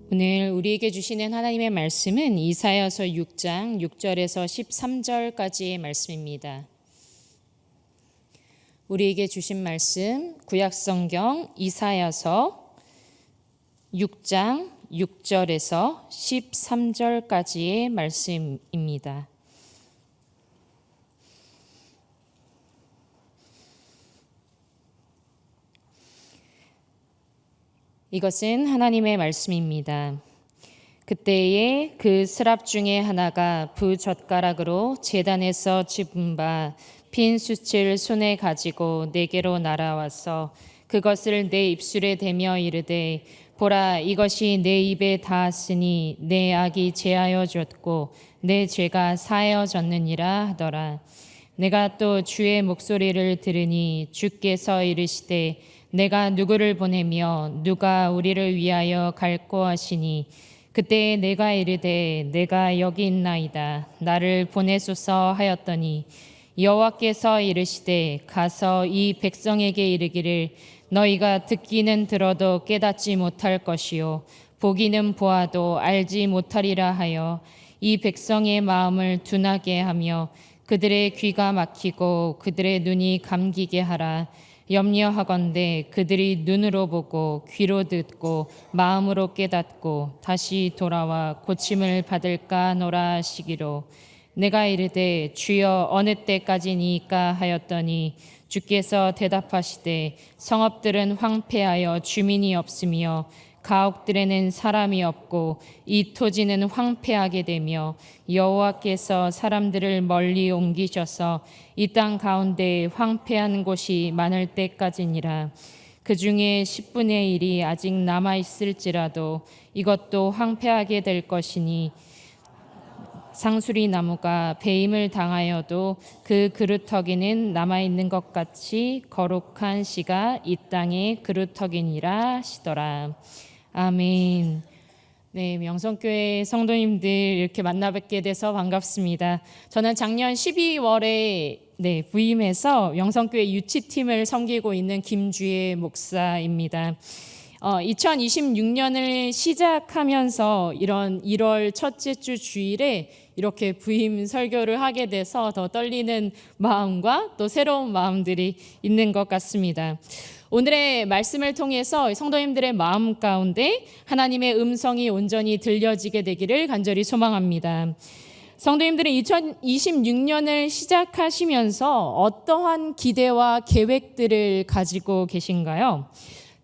오늘 우리에게 주시는 하나님의 말씀은 이사야서 6장 6절에서 13절까지의 말씀입니다. 우리에게 주신 말씀 구약성경 이사야서 6장 6절에서 13절까지의 말씀입니다. 이것은 하나님의 말씀입니다. 그때에 그 스랍 중에 하나가 부젓가락으로 제단에서 집은 바 빈 수치를 손에 가지고 내게로 날아와서 그것을 내 입술에 대며 이르되 보라, 이것이 내 입에 닿았으니 내 악이 제하여 졌고 내 죄가 사하여졌느니라 하더라. 내가 또 주의 목소리를 들으니 주께서 이르시되 내가 누구를 보내며 누가 우리를 위하여 갈꼬 하시니 그때 내가 이르되 내가 여기 있나이다 나를 보내소서 하였더니 여호와께서 이르시되 가서 이 백성에게 이르기를 너희가 듣기는 들어도 깨닫지 못할 것이요 보기는 보아도 알지 못하리라 하여 이 백성의 마음을 둔하게 하며 그들의 귀가 막히고 그들의 눈이 감기게 하라. 염려하건대 그들이 눈으로 보고 귀로 듣고 마음으로 깨닫고 다시 돌아와 고침을 받을까 하노라 하시기로 내가 이르되 주여 어느 때까지니까 하였더니 주께서 대답하시되 성읍들은 황폐하여 주민이 없으며 가옥들에는 사람이 없고 이 토지는 황폐하게 되며 여호와께서 사람들을 멀리 옮기셔서 이 땅 가운데 황폐한 곳이 많을 때까지니라. 그 중에 10분의 1이 아직 남아있을지라도 이것도 황폐하게 될 것이니 상수리 나무가 배임을 당하여도 그 그루터기는 남아있는 것 같이 거룩한 씨가 이 땅의 그루터기니라 하시더라. 아멘. 네, 명성교회 성도님들 이렇게 만나 뵙게 돼서 반갑습니다. 저는 작년 12월에 부임해서 명성교회 유치팀을 섬기고 있는 김주혜 목사입니다. 2026년을 시작하면서 이런 1월 첫째 주 주일에 이렇게 부임 설교를 하게 돼서 더 떨리는 마음과 또 새로운 마음들이 있는 것 같습니다. 오늘의 말씀을 통해서 성도님들의 마음 가운데 하나님의 음성이 온전히 들려지게 되기를 간절히 소망합니다. 성도님들은 2026년을 시작하시면서 어떠한 기대와 계획들을 가지고 계신가요?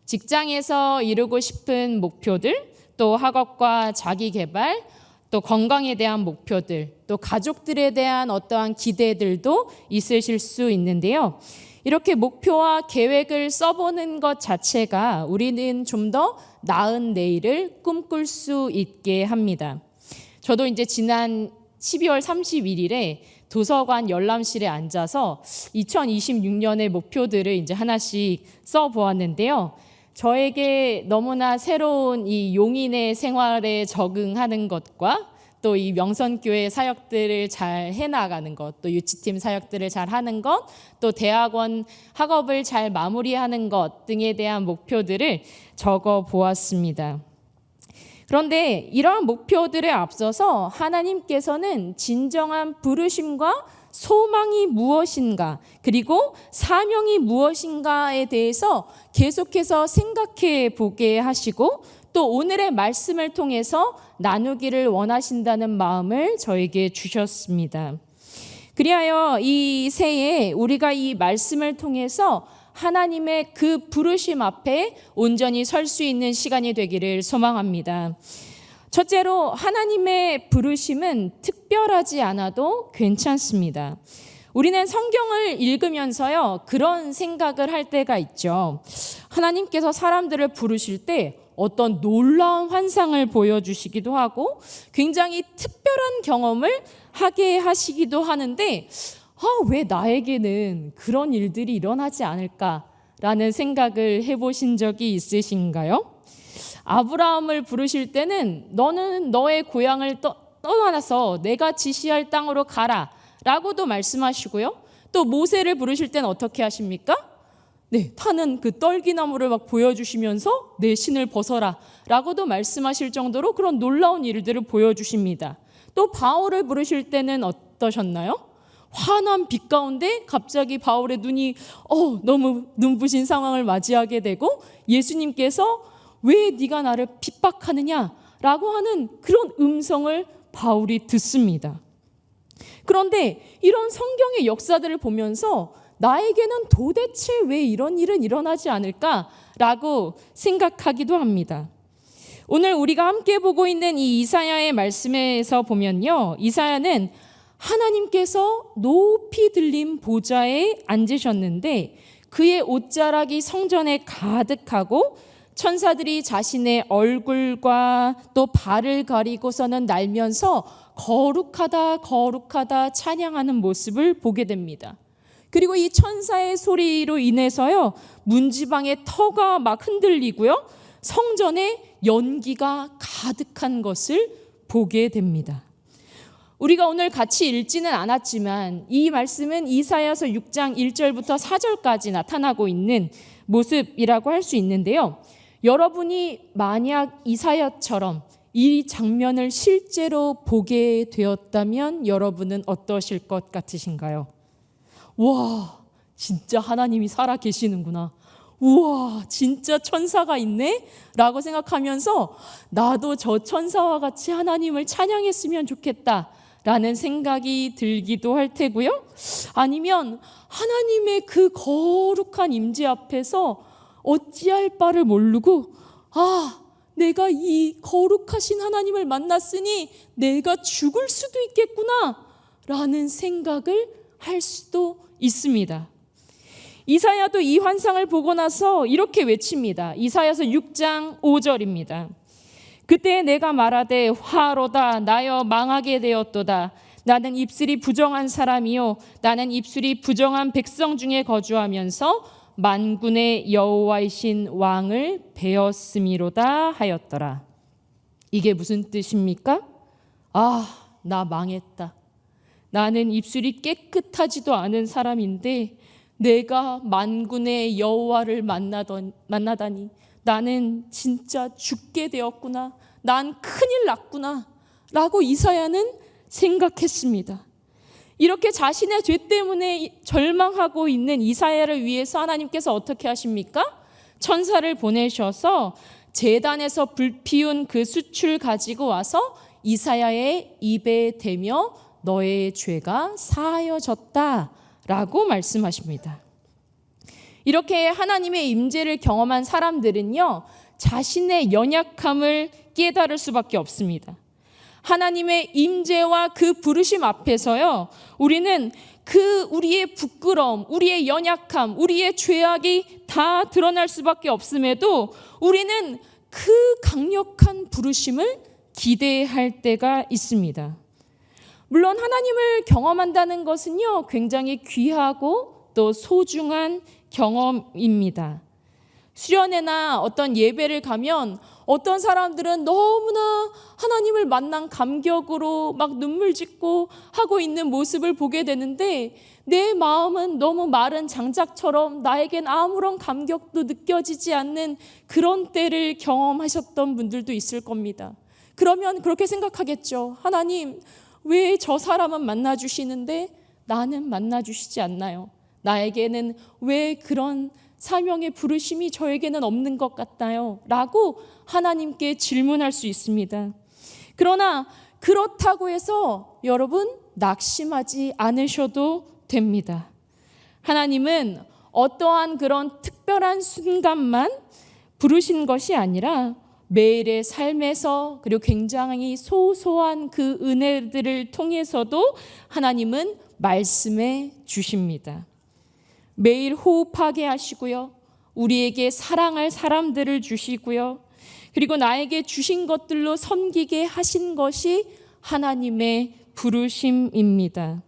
직장에서 이루고 싶은 목표들, 또 학업과 자기개발, 또 건강에 대한 목표들, 또 가족들에 대한 어떠한 기대들도 있으실 수 있는데요. 이렇게 목표와 계획을 써보는 것 자체가 우리는 좀 더 나은 내일을 꿈꿀 수 있게 합니다. 저도 이제 지난 12월 31일에 도서관 열람실에 앉아서 2026년의 목표들을 이제 하나씩 써보았는데요. 저에게 너무나 새로운 이 용인의 생활에 적응하는 것과 또 이 명선교회 사역들을 잘 해나가는 것, 또 유치팀 사역들을 잘 하는 것, 또 대학원 학업을 잘 마무리하는 것 등에 대한 목표들을 적어 보았습니다. 그런데 이러한 목표들에 앞서서 하나님께서는 진정한 부르심과 소망이 무엇인가, 그리고 사명이 무엇인가에 대해서 계속해서 생각해 보게 하시고 또 오늘의 말씀을 통해서 나누기를 원하신다는 마음을 저에게 주셨습니다. 그리하여 이 새해 우리가 이 말씀을 통해서 하나님의 그 부르심 앞에 온전히 설 수 있는 시간이 되기를 소망합니다. 첫째로 하나님의 부르심은 특별하지 않아도 괜찮습니다. 우리는 성경을 읽으면서요, 그런 생각을 할 때가 있죠. 하나님께서 사람들을 부르실 때 어떤 놀라운 환상을 보여주시기도 하고 굉장히 특별한 경험을 하게 하시기도 하는데 왜 나에게는 그런 일들이 일어나지 않을까라는 생각을 해보신 적이 있으신가요? 아브라함을 부르실 때는 너는 너의 고향을 떠나서 내가 지시할 땅으로 가라 라고도 말씀하시고요. 또 모세를 부르실 때는 어떻게 하십니까? 타는 그 떨기나무를 막 보여주시면서 내 신을 벗어라 라고도 말씀하실 정도로 그런 놀라운 일들을 보여주십니다. 또 바울을 부르실 때는 어떠셨나요? 환한 빛 가운데 갑자기 바울의 눈이 너무 눈부신 상황을 맞이하게 되고 예수님께서 왜 네가 나를 핍박하느냐 라고 하는 그런 음성을 바울이 듣습니다. 그런데 이런 성경의 역사들을 보면서 나에게는 도대체 왜 이런 일은 일어나지 않을까라고 생각하기도 합니다. 오늘 우리가 함께 보고 있는 이 이사야의 말씀에서 보면요, 이사야는 하나님께서 높이 들린 보좌에 앉으셨는데 그의 옷자락이 성전에 가득하고 천사들이 자신의 얼굴과 또 발을 가리고서는 날면서 거룩하다 거룩하다 찬양하는 모습을 보게 됩니다. 그리고 이 천사의 소리로 인해서요, 문지방의 터가 막 흔들리고요, 성전에 연기가 가득한 것을 보게 됩니다. 우리가 오늘 같이 읽지는 않았지만 이 말씀은 이사야서 6장 1절부터 4절까지 나타나고 있는 모습이라고 할 수 있는데요. 여러분이 만약 이사야처럼 이 장면을 실제로 보게 되었다면 여러분은 어떠실 것 같으신가요? 와, 진짜 하나님이 살아 계시는구나. 우와, 진짜 천사가 있네? 라고 생각하면서 나도 저 천사와 같이 하나님을 찬양했으면 좋겠다 라는 생각이 들기도 할 테고요. 아니면 하나님의 그 거룩한 임재 앞에서 어찌할 바를 모르고 내가 이 거룩하신 하나님을 만났으니 내가 죽을 수도 있겠구나 라는 생각을 할 수도 있습니다. 이사야도 이 환상을 보고 나서 이렇게 외칩니다. 이사야서 6장 5절입니다. 그때 내가 말하되 화로다 나여 망하게 되었도다. 나는 입술이 부정한 사람이요 나는 입술이 부정한 백성 중에 거주하면서 만군의 여호와이신 왕을 배었음이로다 하였더라. 이게 무슨 뜻입니까? 나 망했다. 나는 입술이 깨끗하지도 않은 사람인데 내가 만군의 여호와를 만나다니 나는 진짜 죽게 되었구나. 난 큰일 났구나 라고 이사야는 생각했습니다. 이렇게 자신의 죄 때문에 절망하고 있는 이사야를 위해서 하나님께서 어떻게 하십니까? 천사를 보내셔서 제단에서 불 피운 그 숯을 가지고 와서 이사야의 입에 대며 너의 죄가 사하여졌다 라고 말씀하십니다. 이렇게 하나님의 임재를 경험한 사람들은요, 자신의 연약함을 깨달을 수밖에 없습니다. 하나님의 임재와 그 부르심 앞에서요, 우리는 우리의 부끄러움, 우리의 연약함, 우리의 죄악이 다 드러날 수밖에 없음에도 우리는 그 강력한 부르심을 기대할 때가 있습니다. 물론 하나님을 경험한다는 것은요, 굉장히 귀하고 또 소중한 경험입니다. 수련회나 어떤 예배를 가면 어떤 사람들은 너무나 하나님을 만난 감격으로 막 눈물 짓고 하고 있는 모습을 보게 되는데 내 마음은 너무 마른 장작처럼 나에겐 아무런 감격도 느껴지지 않는 그런 때를 경험하셨던 분들도 있을 겁니다. 그러면 그렇게 생각하겠죠. 하나님, 왜 저 사람은 만나주시는데 나는 만나주시지 않나요? 나에게는 왜 그런 사명의 부르심이 저에게는 없는 것 같나요? 라고 하나님께 질문할 수 있습니다. 그러나 그렇다고 해서 여러분 낙심하지 않으셔도 됩니다. 하나님은 어떠한 그런 특별한 순간만 부르신 것이 아니라 매일의 삶에서 그리고 굉장히 소소한 그 은혜들을 통해서도 하나님은 말씀해 주십니다. 매일 호흡하게 하시고요. 우리에게 사랑할 사람들을 주시고요. 그리고 나에게 주신 것들로 섬기게 하신 것이 하나님의 부르심입니다.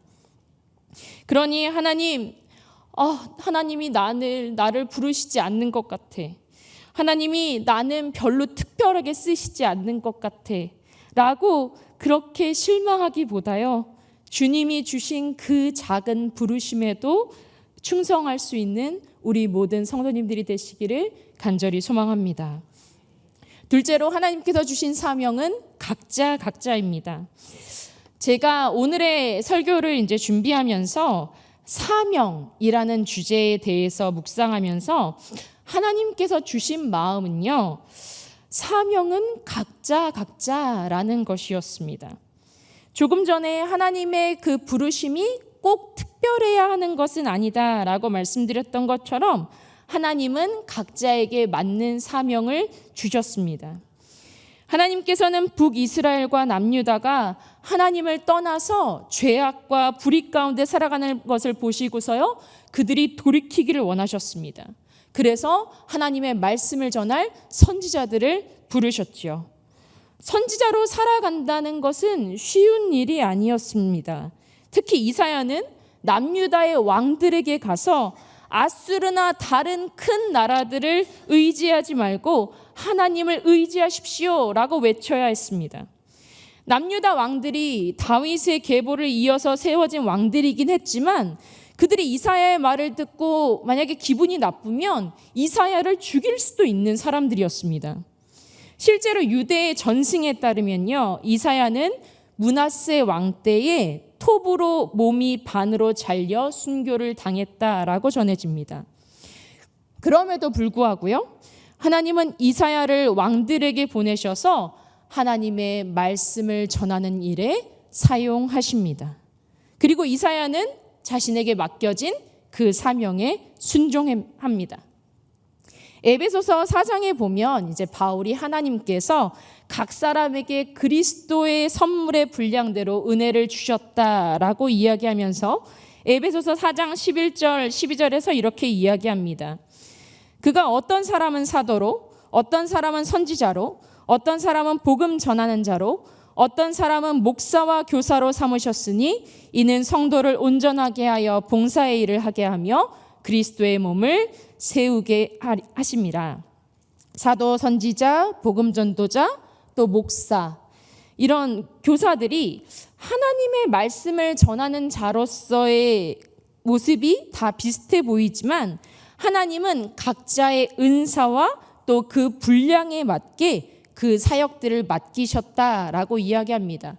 그러니 하나님이 나를 부르시지 않는 것 같아. 하나님이 나는 별로 특별하게 쓰시지 않는 것 같아 라고 그렇게 실망하기보다요, 주님이 주신 그 작은 부르심에도 충성할 수 있는 우리 모든 성도님들이 되시기를 간절히 소망합니다. 둘째로 하나님께서 주신 사명은 각자입니다. 제가 오늘의 설교를 이제 준비하면서 사명이라는 주제에 대해서 묵상하면서 하나님께서 주신 마음은요, 사명은 각자라는 것이었습니다. 조금 전에 하나님의 그 부르심이 꼭 특별해야 하는 것은 아니다라고 말씀드렸던 것처럼 하나님은 각자에게 맞는 사명을 주셨습니다. 하나님께서는 북이스라엘과 남유다가 하나님을 떠나서 죄악과 불의 가운데 살아가는 것을 보시고서요, 그들이 돌이키기를 원하셨습니다. 그래서 하나님의 말씀을 전할 선지자들을 부르셨죠. 선지자로 살아간다는 것은 쉬운 일이 아니었습니다. 특히 이사야는 남유다의 왕들에게 가서 아수르나 다른 큰 나라들을 의지하지 말고 하나님을 의지하십시오라고 외쳐야 했습니다. 남유다 왕들이 다윗의 계보를 이어서 세워진 왕들이긴 했지만 그들이 이사야의 말을 듣고 만약에 기분이 나쁘면 이사야를 죽일 수도 있는 사람들이었습니다. 실제로 유대의 전승에 따르면요, 이사야는 므낫세 왕 때에 톱으로 몸이 반으로 잘려 순교를 당했다라고 전해집니다. 그럼에도 불구하고요, 하나님은 이사야를 왕들에게 보내셔서 하나님의 말씀을 전하는 일에 사용하십니다. 그리고 이사야는 자신에게 맡겨진 그 사명에 순종합니다. 에베소서 4장에 보면 이제 바울이 하나님께서 각 사람에게 그리스도의 선물의 분량대로 은혜를 주셨다라고 이야기하면서 에베소서 4장 11절 12절에서 이렇게 이야기합니다. 그가 어떤 사람은 사도로, 어떤 사람은 선지자로, 어떤 사람은 복음 전하는 자로, 어떤 사람은 목사와 교사로 삼으셨으니 이는 성도를 온전하게 하여 봉사의 일을 하게 하며 그리스도의 몸을 세우게 하심이라. 사도, 선지자, 복음 전도자, 또 목사, 이런 교사들이 하나님의 말씀을 전하는 자로서의 모습이 다 비슷해 보이지만 하나님은 각자의 은사와 또 그 분량에 맞게 그 사역들을 맡기셨다라고 이야기합니다.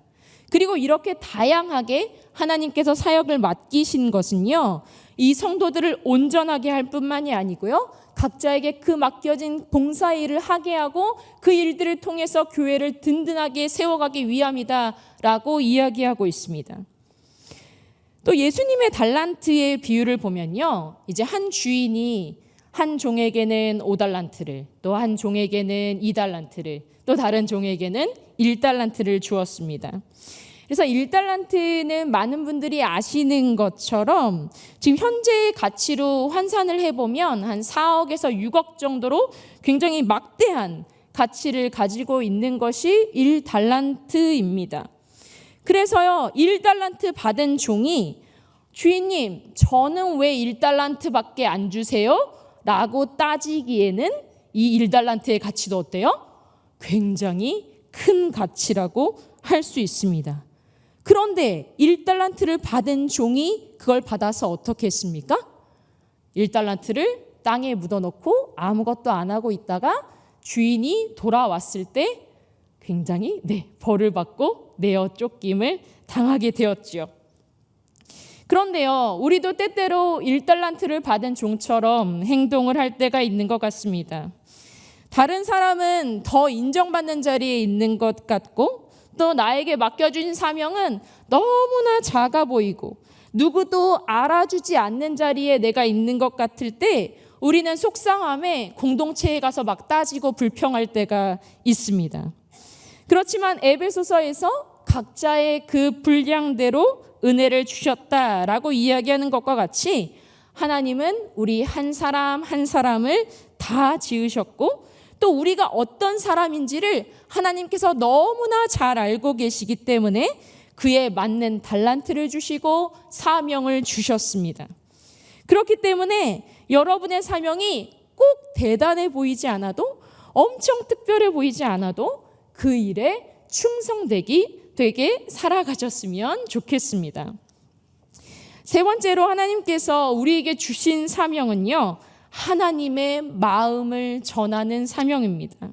그리고 이렇게 다양하게 하나님께서 사역을 맡기신 것은요, 이 성도들을 온전하게 할 뿐만이 아니고요, 각자에게 그 맡겨진 봉사 일을 하게 하고 그 일들을 통해서 교회를 든든하게 세워가기 위함이다라고 이야기하고 있습니다. 또 예수님의 달란트의 비유를 보면요, 이제 한 주인이 한 종에게는 5달란트를, 또 한 종에게는 2달란트를, 또 다른 종에게는 1달란트를 주었습니다. 그래서 1달란트는 많은 분들이 아시는 것처럼 지금 현재의 가치로 환산을 해보면 한 4억에서 6억 정도로 굉장히 막대한 가치를 가지고 있는 것이 1달란트입니다. 그래서요, 1달란트 받은 종이 주인님, 저는 왜 1달란트밖에 안 주세요? 라고 따지기에는 이 1달란트의 가치도 어때요? 굉장히 큰 가치라고 할 수 있습니다. 그런데 1달란트를 받은 종이 그걸 받아서 어떻게 했습니까? 1달란트를 땅에 묻어놓고 아무것도 안 하고 있다가 주인이 돌아왔을 때 굉장히 벌을 받고 내어 쫓김을 당하게 되었지요. 그런데요, 우리도 때때로 1달란트를 받은 종처럼 행동을 할 때가 있는 것 같습니다. 다른 사람은 더 인정받는 자리에 있는 것 같고 또 나에게 맡겨준 사명은 너무나 작아 보이고 누구도 알아주지 않는 자리에 내가 있는 것 같을 때 우리는 속상함에 공동체에 가서 막 따지고 불평할 때가 있습니다. 그렇지만 에베소서에서 각자의 그 분량대로 은혜를 주셨다라고 이야기하는 것과 같이 하나님은 우리 한 사람 한 사람을 다 지으셨고 또 우리가 어떤 사람인지를 하나님께서 너무나 잘 알고 계시기 때문에 그에 맞는 달란트를 주시고 사명을 주셨습니다. 그렇기 때문에 여러분의 사명이 꼭 대단해 보이지 않아도 엄청 특별해 보이지 않아도 그 일에 충성되게 살아가셨으면 좋겠습니다. 세 번째로 하나님께서 우리에게 주신 사명은요, 하나님의 마음을 전하는 사명입니다.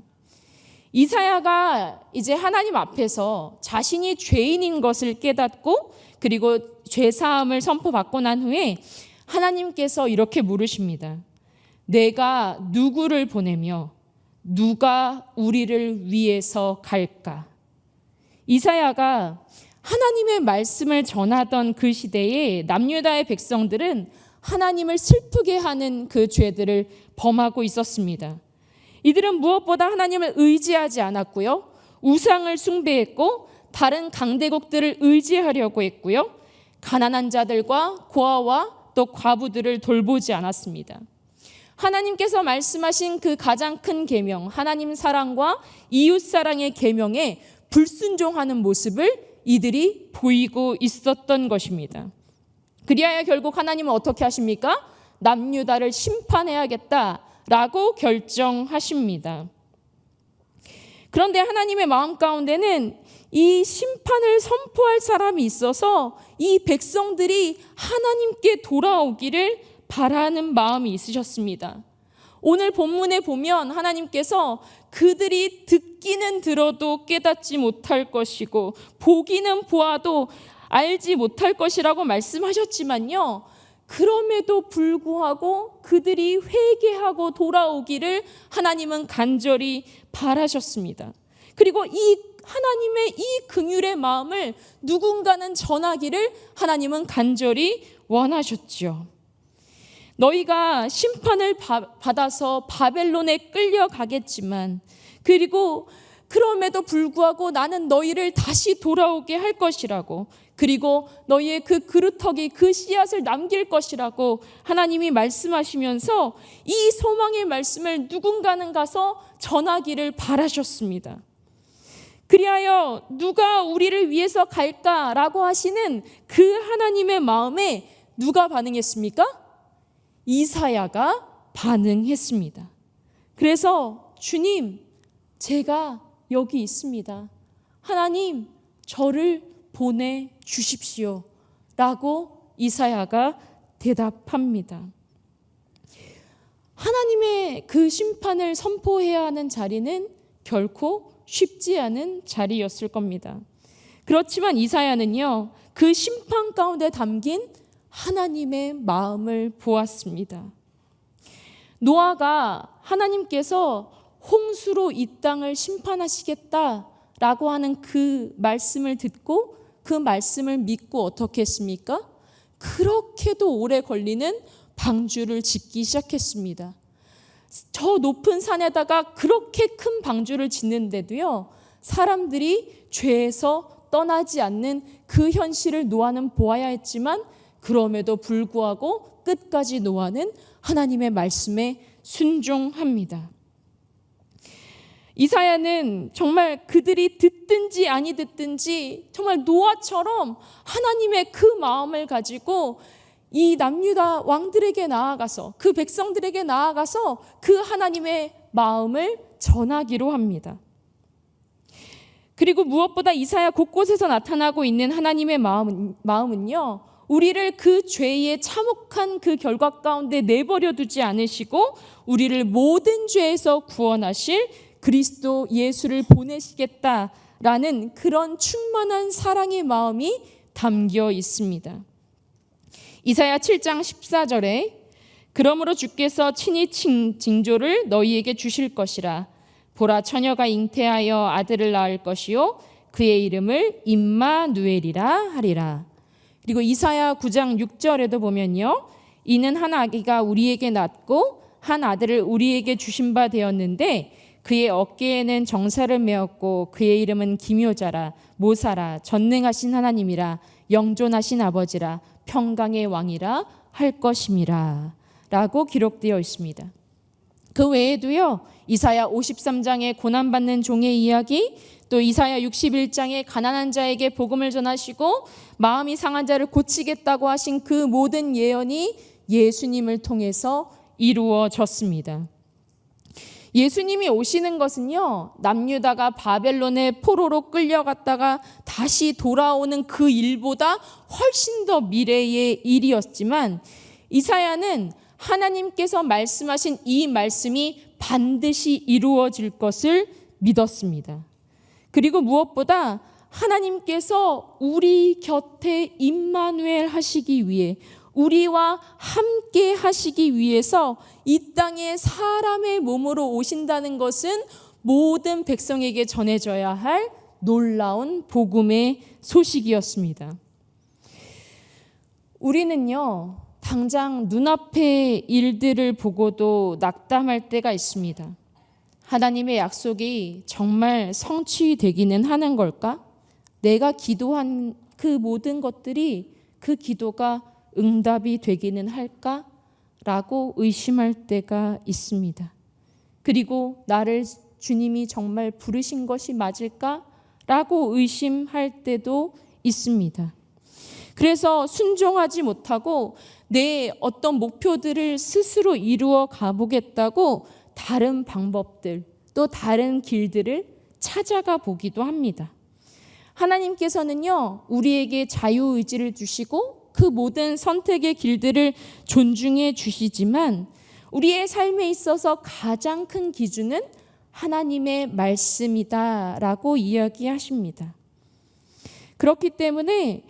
이사야가 이제 하나님 앞에서 자신이 죄인인 것을 깨닫고 그리고 죄사함을 선포받고 난 후에 하나님께서 이렇게 물으십니다. 내가 누구를 보내며 누가 우리를 위해서 갈까? 이사야가 하나님의 말씀을 전하던 그 시대에 남유다의 백성들은 하나님을 슬프게 하는 그 죄들을 범하고 있었습니다. 이들은 무엇보다 하나님을 의지하지 않았고요. 우상을 숭배했고 다른 강대국들을 의지하려고 했고요. 가난한 자들과 고아와 또 과부들을 돌보지 않았습니다. 하나님께서 말씀하신 그 가장 큰 계명, 하나님 사랑과 이웃 사랑의 계명에 불순종하는 모습을 이들이 보이고 있었던 것입니다. 그리하여 결국 하나님은 어떻게 하십니까? 남유다를 심판해야겠다라고 결정하십니다. 그런데 하나님의 마음 가운데는 이 심판을 선포할 사람이 있어서 이 백성들이 하나님께 돌아오기를 바라는 마음이 있으셨습니다. 오늘 본문에 보면 하나님께서 그들이 듣기는 들어도 깨닫지 못할 것이고 보기는 보아도 알지 못할 것이라고 말씀하셨지만요. 그럼에도 불구하고 그들이 회개하고 돌아오기를 하나님은 간절히 바라셨습니다. 그리고 이 하나님의 이 긍휼의 마음을 누군가는 전하기를 하나님은 간절히 원하셨죠. 너희가 심판을 받아서 바벨론에 끌려가겠지만 그리고 그럼에도 불구하고 나는 너희를 다시 돌아오게 할 것이라고 그리고 너희의 그 그루터기 그 씨앗을 남길 것이라고 하나님이 말씀하시면서 이 소망의 말씀을 누군가는 가서 전하기를 바라셨습니다. 그리하여 누가 우리를 위해서 갈까라고 하시는 그 하나님의 마음에 누가 반응했습니까? 이사야가 반응했습니다. 그래서 주님, 제가 여기 있습니다. 하나님, 저를 보내주십시오. 라고 이사야가 대답합니다. 하나님의 그 심판을 선포해야 하는 자리는 결코 쉽지 않은 자리였을 겁니다. 그렇지만 이사야는요, 그 심판 가운데 담긴 하나님의 마음을 보았습니다. 노아가 하나님께서 홍수로 이 땅을 심판하시겠다라고 하는 그 말씀을 듣고 그 말씀을 믿고 어떻게 했습니까? 그렇게도 오래 걸리는 방주를 짓기 시작했습니다. 저 높은 산에다가 그렇게 큰 방주를 짓는데도요, 사람들이 죄에서 떠나지 않는 그 현실을 노아는 보아야 했지만 그럼에도 불구하고 끝까지 노아는 하나님의 말씀에 순종합니다. 이사야는 정말 그들이 듣든지 아니 듣든지 정말 노아처럼 하나님의 그 마음을 가지고 이 남유다 왕들에게 나아가서 그 백성들에게 나아가서 그 하나님의 마음을 전하기로 합니다. 그리고 무엇보다 이사야 곳곳에서 나타나고 있는 하나님의 마음은요, 우리를 그 죄의 참혹한 그 결과 가운데 내버려 두지 않으시고 우리를 모든 죄에서 구원하실 그리스도 예수를 보내시겠다라는 그런 충만한 사랑의 마음이 담겨 있습니다. 이사야 7장 14절에 그러므로 주께서 친히 징조를 너희에게 주실 것이라. 보라, 처녀가 잉태하여 아들을 낳을 것이요 그의 이름을 임마누엘이라 하리라. 그리고 이사야 9장 6절에도 보면요, 이는 한 아기가 우리에게 낳고 한 아들을 우리에게 주신 바 되었는데 그의 어깨에는 정사를 메었고 그의 이름은 기묘자라, 모사라, 전능하신 하나님이라, 영존하신 아버지라, 평강의 왕이라 할 것임이라 라고 기록되어 있습니다. 그 외에도요, 이사야 53장의 고난받는 종의 이야기, 또 이사야 61장에 가난한 자에게 복음을 전하시고 마음이 상한 자를 고치겠다고 하신 그 모든 예언이 예수님을 통해서 이루어졌습니다. 예수님이 오시는 것은요, 남유다가 바벨론의 포로로 끌려갔다가 다시 돌아오는 그 일보다 훨씬 더 미래의 일이었지만 이사야는 하나님께서 말씀하신 이 말씀이 반드시 이루어질 것을 믿었습니다. 그리고 무엇보다 하나님께서 우리 곁에 임마누엘 하시기 위해, 우리와 함께 하시기 위해서 이 땅에 사람의 몸으로 오신다는 것은 모든 백성에게 전해져야 할 놀라운 복음의 소식이었습니다. 우리는요, 당장 눈앞의 일들을 보고도 낙담할 때가 있습니다. 하나님의 약속이 정말 성취되기는 하는 걸까? 내가 기도한 그 모든 것들이 그 기도가 응답이 되기는 할까? 라고 의심할 때가 있습니다. 그리고 나를 주님이 정말 부르신 것이 맞을까? 라고 의심할 때도 있습니다. 그래서 순종하지 못하고 내 어떤 목표들을 스스로 이루어 가보겠다고 다른 방법들, 또 다른 길들을 찾아가 보기도 합니다. 하나님께서는요, 우리에게 자유의지를 주시고 그 모든 선택의 길들을 존중해 주시지만 우리의 삶에 있어서 가장 큰 기준은 하나님의 말씀이다라고 이야기하십니다. 그렇기 때문에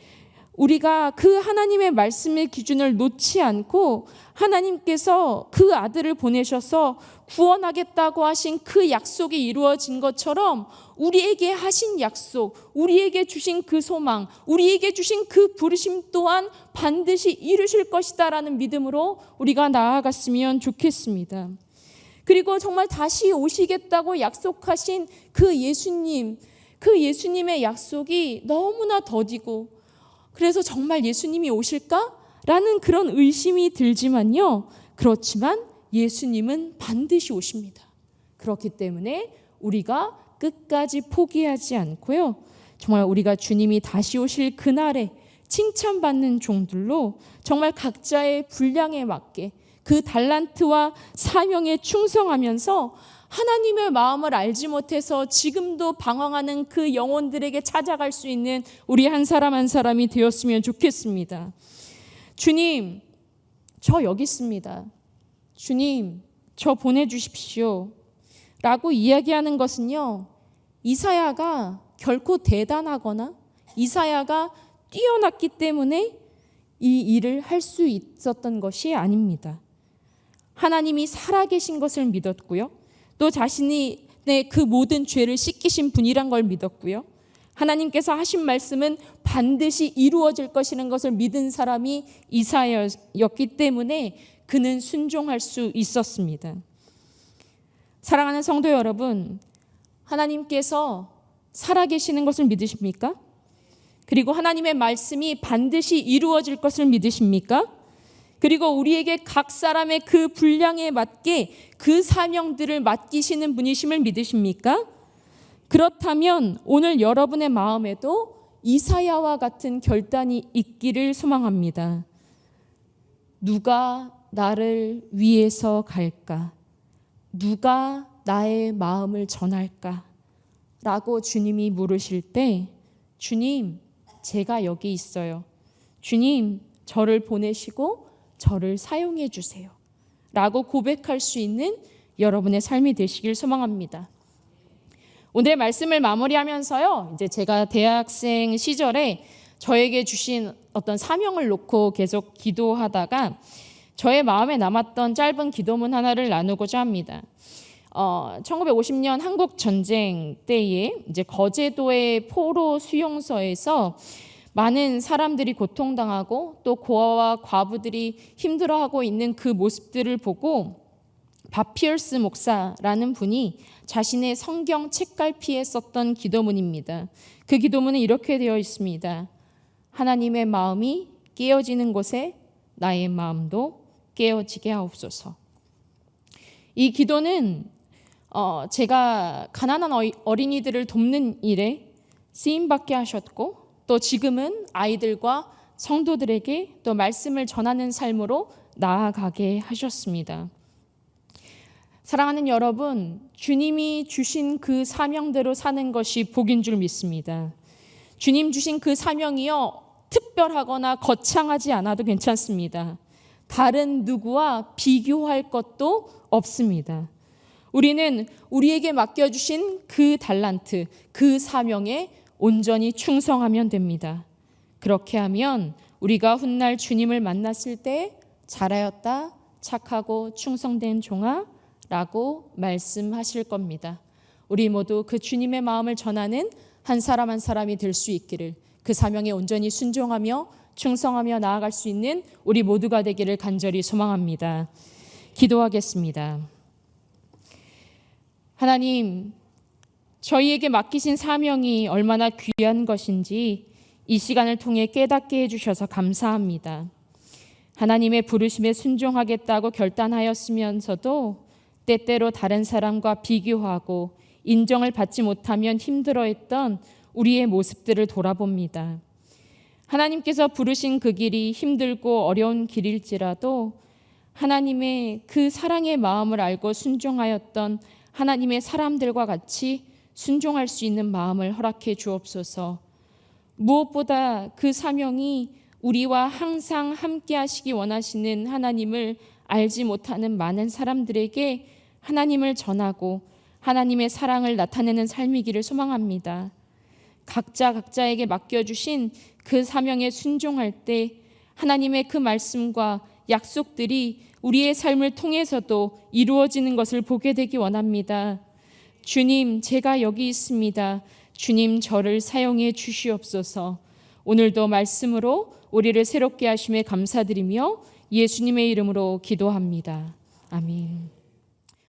우리가 그 하나님의 말씀의 기준을 놓지 않고 하나님께서 그 아들을 보내셔서 구원하겠다고 하신 그 약속이 이루어진 것처럼 우리에게 하신 약속, 우리에게 주신 그 소망, 우리에게 주신 그 부르심 또한 반드시 이루실 것이다라는 믿음으로 우리가 나아갔으면 좋겠습니다. 그리고 정말 다시 오시겠다고 약속하신 그 예수님, 그 예수님의 약속이 너무나 더디고 그래서 정말 예수님이 오실까? 라는 그런 의심이 들지만요. 그렇지만 예수님은 반드시 오십니다. 그렇기 때문에 우리가 끝까지 포기하지 않고요. 정말 우리가 주님이 다시 오실 그날에 칭찬받는 종들로 정말 각자의 분량에 맞게 그 달란트와 사명에 충성하면서 하나님의 마음을 알지 못해서 지금도 방황하는 그 영혼들에게 찾아갈 수 있는 우리 한 사람 한 사람이 되었으면 좋겠습니다. 주님, 저 여기 있습니다. 주님, 저 보내주십시오. 라고 이야기하는 것은요, 이사야가 결코 대단하거나 이사야가 뛰어났기 때문에 이 일을 할 수 있었던 것이 아닙니다. 하나님이 살아계신 것을 믿었고요. 또 자신이 그 모든 죄를 씻기신 분이란 걸 믿었고요. 하나님께서 하신 말씀은 반드시 이루어질 것이라는 것을 믿은 사람이 이사야였기 때문에 그는 순종할 수 있었습니다. 사랑하는 성도 여러분, 하나님께서 살아계시는 것을 믿으십니까? 그리고 하나님의 말씀이 반드시 이루어질 것을 믿으십니까? 그리고 우리에게 각 사람의 그 분량에 맞게 그 사명들을 맡기시는 분이심을 믿으십니까? 그렇다면 오늘 여러분의 마음에도 이사야와 같은 결단이 있기를 소망합니다. 누가 나를 위해서 갈까? 누가 나의 마음을 전할까? 라고 주님이 물으실 때, 주님, 제가 여기 있어요. 주님, 저를 보내시고 저를 사용해 주세요. 라고 고백할 수 있는 여러분의 삶이 되시길 소망합니다. 오늘의 말씀을 마무리하면서요, 이제 제가 대학생 시절에 저에게 주신 어떤 사명을 놓고 계속 기도하다가 저의 마음에 남았던 짧은 기도문 하나를 나누고자 합니다. 1950년 한국 전쟁 때에 이제 거제도의 포로 수용소에서 많은 사람들이 고통당하고 또 고아와 과부들이 힘들어하고 있는 그 모습들을 보고 밥 피어스 목사라는 분이 자신의 성경 책갈피에 썼던 기도문입니다. 그 기도문은 이렇게 되어 있습니다. 하나님의 마음이 깨어지는 곳에 나의 마음도 깨어지게 하옵소서. 이 기도는 제가 가난한 어린이들을 돕는 일에 쓰임받게 하셨고 또 지금은 아이들과 성도들에게 또 말씀을 전하는 삶으로 나아가게 하셨습니다. 사랑하는 여러분, 주님이 주신 그 사명대로 사는 것이 복인 줄 믿습니다. 주님 주신 그 사명이요, 특별하거나 거창하지 않아도 괜찮습니다. 다른 누구와 비교할 것도 없습니다. 우리는 우리에게 맡겨주신 그 달란트, 그 사명에 온전히 충성하면 됩니다. 그렇게 하면 우리가 훗날 주님을 만났을 때 잘하였다, 착하고 충성된 종아 라고 말씀하실 겁니다. 우리 모두 그 주님의 마음을 전하는 한 사람 한 사람이 될 수 있기를, 그 사명에 온전히 순종하며 충성하며 나아갈 수 있는 우리 모두가 되기를 간절히 소망합니다. 기도하겠습니다. 하나님, 저희에게 맡기신 사명이 얼마나 귀한 것인지 이 시간을 통해 깨닫게 해주셔서 감사합니다. 하나님의 부르심에 순종하겠다고 결단하였으면서도 때때로 다른 사람과 비교하고 인정을 받지 못하면 힘들어했던 우리의 모습들을 돌아봅니다. 하나님께서 부르신 그 길이 힘들고 어려운 길일지라도 하나님의 그 사랑의 마음을 알고 순종하였던 하나님의 사람들과 같이 순종할 수 있는 마음을 허락해 주옵소서. 무엇보다 그 사명이 우리와 항상 함께 하시기 원하시는 하나님을 알지 못하는 많은 사람들에게 하나님을 전하고 하나님의 사랑을 나타내는 삶이기를 소망합니다. 각자에게 맡겨주신 그 사명에 순종할 때 하나님의 그 말씀과 약속들이 우리의 삶을 통해서도 이루어지는 것을 보게 되기 원합니다. 주님, 제가 여기 있습니다. 주님, 저를 사용해 주시옵소서. 오늘도 말씀으로 우리를 새롭게 하심에 감사드리며 예수님의 이름으로 기도합니다. 아멘.